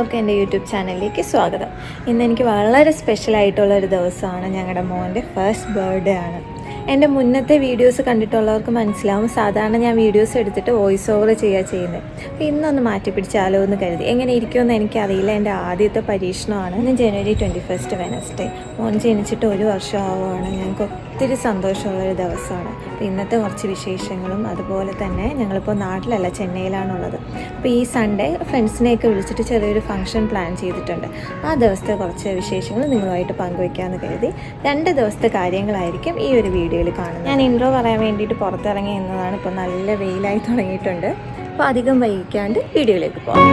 എല്ലാവർക്കും എൻ്റെ യൂട്യൂബ് ചാനലിലേക്ക് സ്വാഗതം. ഇന്ന് എനിക്ക് വളരെ സ്പെഷ്യലായിട്ടുള്ളൊരു ദിവസമാണ്. ഞങ്ങളുടെ മോൻ്റെ ഫസ്റ്റ് ബർത്ത്ഡേ ആണ്. എൻ്റെ മുന്നത്തെ വീഡിയോസ് കണ്ടിട്ടുള്ളവർക്ക് മനസ്സിലാവും, സാധാരണ ഞാൻ വീഡിയോസ് എടുത്തിട്ട് വോയിസ് ഓവർ ചെയ്യുന്നത്. അപ്പോൾ ഇന്നൊന്ന് മാറ്റി പിടിച്ചാലോ എന്ന് കരുതി. എങ്ങനെ ഇരിക്കുമെന്ന് എനിക്കറിയില്ല. എൻ്റെ ആദ്യത്തെ പരീക്ഷണമാണ്. ഇന്ന് ജനുവരി 21 വെനസ്ഡേ. മോൻ ജനിച്ചിട്ട് 1 വർഷം ആവുകയാണ്. ഞങ്ങൾക്ക് ഒത്തിരി സന്തോഷമുള്ളൊരു ദിവസമാണ്. അപ്പോൾ ഇന്നത്തെ കുറച്ച് വിശേഷങ്ങളും അതുപോലെ തന്നെ ഞങ്ങളിപ്പോൾ നാട്ടിലല്ല, ചെന്നൈയിലാണുള്ളത്. അപ്പോൾ ഈ സൺഡേ ഫ്രണ്ട്സിനെയൊക്കെ വിളിച്ചിട്ട് ചെറിയൊരു ഫംഗ്ഷൻ പ്ലാൻ ചെയ്തിട്ടുണ്ട്. ആ ദിവസത്തെ കുറച്ച് വിശേഷങ്ങൾ നിങ്ങളുമായിട്ട് പങ്കുവയ്ക്കാമെന്ന് കരുതി. 2 ദിവസത്തെ കാര്യങ്ങളായിരിക്കും ഈ ഒരു വീഡിയോയിൽ കാണുന്നത്. ഞാൻ ഇൻട്രോ പറയാൻ വേണ്ടിയിട്ട് പുറത്തിറങ്ങി എന്നതാണ്. ഇപ്പോൾ നല്ല വെയിലായി തുടങ്ങിയിട്ടുണ്ട്. അപ്പോൾ അധികം വൈകിക്കാണ്ട് വീഡിയോയിലേക്ക് പോകാം.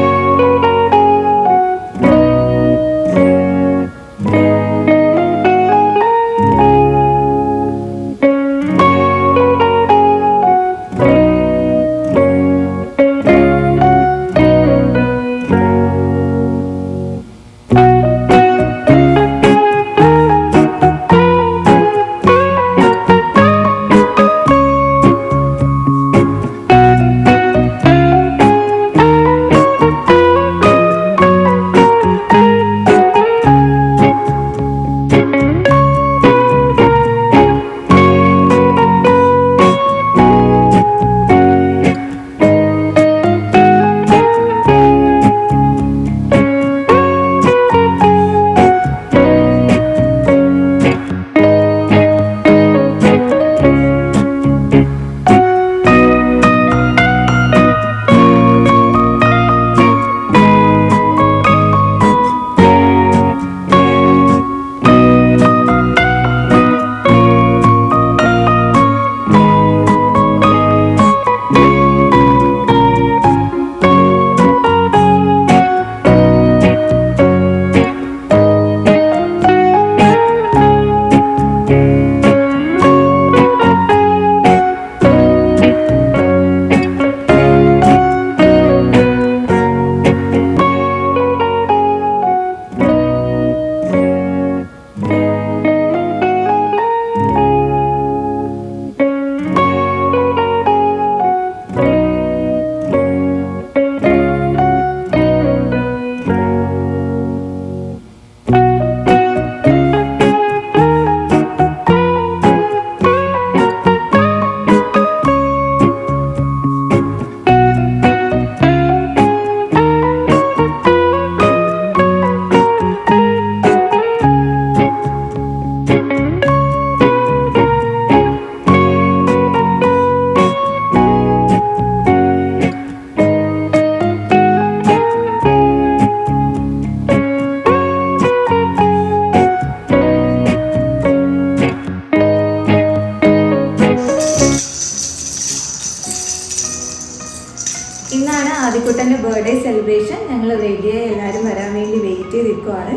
ഇന്നാണ് ആദിക്കുട്ടൻ്റെ ബർത്ത്ഡേ സെലിബ്രേഷൻ. ഞങ്ങൾ റെഡിയായി എല്ലാവരും വരാൻ വേണ്ടി വെയിറ്റ് ചെയ്തിരിക്കുവാണ്.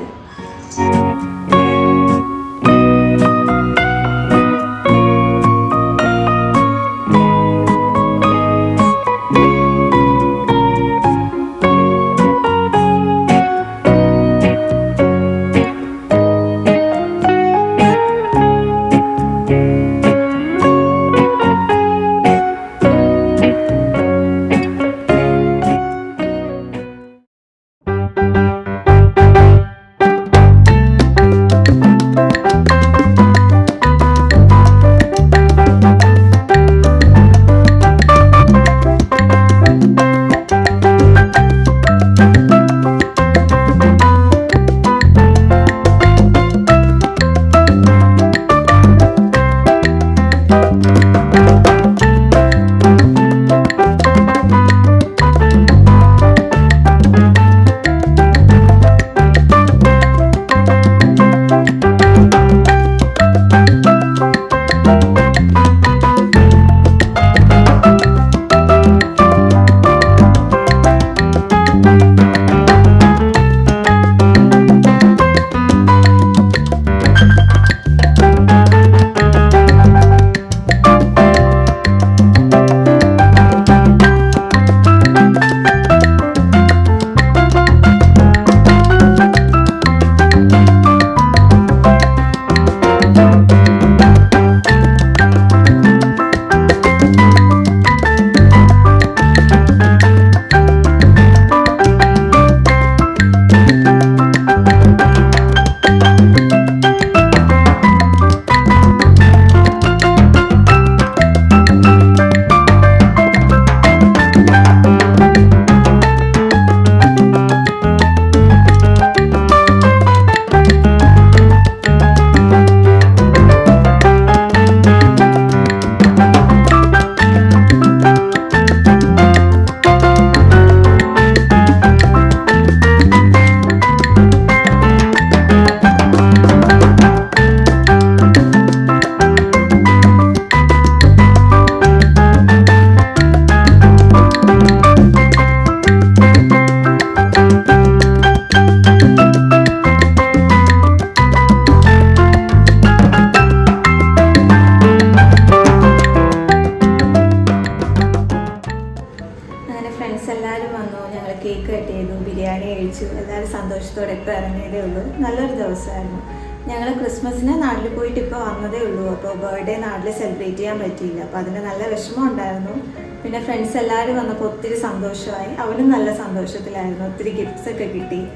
എല്ലാവരും സന്തോഷത്തോടെ ഇപ്പോൾ ഇറങ്ങിയതേ ഉള്ളൂ. നല്ലൊരു ദിവസമായിരുന്നു. ഞങ്ങൾ ക്രിസ്മസിന് നാട്ടിൽ പോയിട്ട് ഇപ്പോൾ വന്നതേ ഉള്ളൂ. അപ്പോൾ ബർത്ത്ഡേ നാട്ടിൽ സെലിബ്രേറ്റ് ചെയ്യാൻ പറ്റിയില്ല. അപ്പോൾ അതിന് നല്ല വിഷമം ഉണ്ടായിരുന്നു. പിന്നെ ഫ്രണ്ട്സ് എല്ലാവരും വന്നപ്പോൾ ഒത്തിരി സന്തോഷമായി. അവരും നല്ല സന്തോഷത്തിലായിരുന്നു. ഒത്തിരി ഗിഫ്റ്റ്സ് ഒക്കെ കിട്ടി.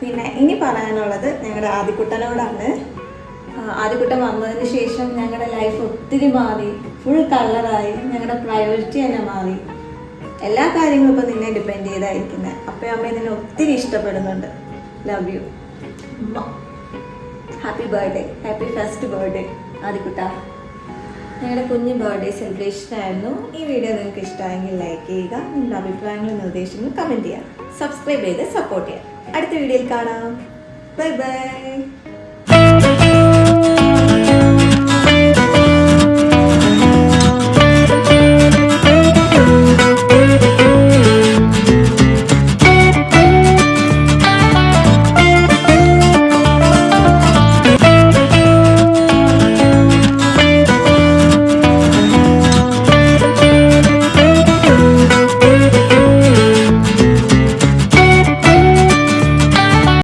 പിന്നെ ഇനി പറയാനുള്ളത് ഞങ്ങളുടെ ആദിക്കുട്ടനോടാണ്. ആദിക്കുട്ടൻ വന്നതിന് ശേഷം ഞങ്ങളുടെ ലൈഫ് ഒത്തിരി മാറി, ഫുൾ കളറായി. ഞങ്ങളുടെ പ്രയോറിറ്റി തന്നെ മാറി. എല്ലാ കാര്യങ്ങളും ഇപ്പോൾ നിന്നെ ഡിപ്പെൻഡ് ചെയ്തായിരിക്കുന്നത്. അപ്പയും അമ്മയും നിന്നെ ഒത്തിരി ഇഷ്ടപ്പെടുന്നുണ്ട്. Love you. Happy birthday, happy first birthday ആദിക്കുട്ട. ഞങ്ങളുടെ കുഞ്ഞ് ബർത്ത്ഡേ സെലിബ്രേഷൻ ആയിരുന്നു. ഈ വീഡിയോ നിങ്ങൾക്ക് ഇഷ്ടമായെങ്കിൽ ലൈക്ക് ചെയ്യുക. നിങ്ങളുടെ അഭിപ്രായങ്ങളും നിർദ്ദേശങ്ങളും കമൻറ്റ് ചെയ്യുക. സബ്സ്ക്രൈബ് ചെയ്ത് സപ്പോർട്ട് ചെയ്യുക. അടുത്ത വീഡിയോയിൽ കാണാം. Bye bye.